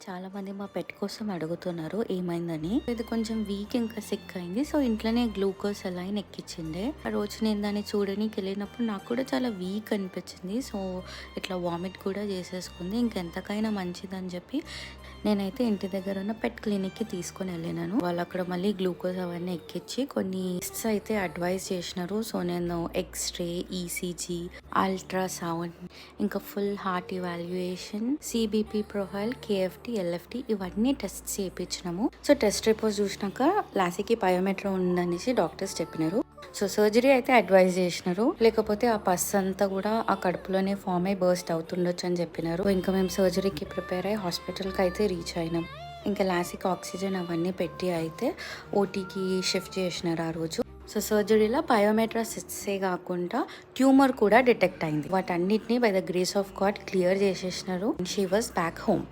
చాలా మంది మా పెట్ కోసం అడుగుతున్నారు ఏమైందని. ఇది కొంచెం వీక్ ఇంకా సిక్ అయింది. సో ఇంట్లోనే గ్లూకోజ్ సెలైన్ ఎక్కించిండే. ఆ రోజు నేను దాన్ని చూడడానికి వెళ్ళినప్పుడు నాకు కూడా చాలా వీక్ అనిపించింది. సో ఇట్లా వామిట్ కూడా చేసేసుకుంది. ఇంకెంతకైనా మంచిదని చెప్పి నేనైతే ఇంటి దగ్గర ఉన్న పెట్ క్లినిక్ కి తీసుకొని వెళ్ళినాను. వాళ్ళు అక్కడ మళ్ళీ గ్లూకోజ్ అవన్నీ ఎక్కించి కొన్ని టెస్ట్స్ అయితే అడ్వైస్ చేసినారు. సో నేను ఎక్స్రే, ఈసీజీ, అల్ట్రాసౌండ్, ఇంకా full heart evaluation, CBP profile, KFT, LFT ఇవన్నీ టెస్ట్ చేయించినాము. సో టెస్ట్ రిపోర్ట్స్ చూసినాక లాసీకి బయోమెట్రీ ఉందనేసి డాక్టర్స్ చెప్పినారు. సో సర్జరీ అయితే అడ్వైజ్ చేసినారు. లేకపోతే ఆ పస్ అంతా కూడా ఆ కడుపులోనే ఫామ్ అయి బర్స్ట్ అవుతుండొచ్చు అని చెప్పినారు. ఇంకా మేము సర్జరీకి ప్రిపేర్ అయ్యి హాస్పిటల్కి అయితే రీచ్ అయినాం. ఇంకా లాసిక్ ఆక్సిజన్ అవన్నీ పెట్టి అయితే ఓటీకి షిఫ్ట్ చేసినారు ఆ రోజు. సో సర్జరీలో బయోమెట్రా సిస్సే కాకుండా ట్యూమర్ కూడా డిటెక్ట్ అయింది. వాటన్నిటిని by the grace of God clear చేసేసినారు. She was back home.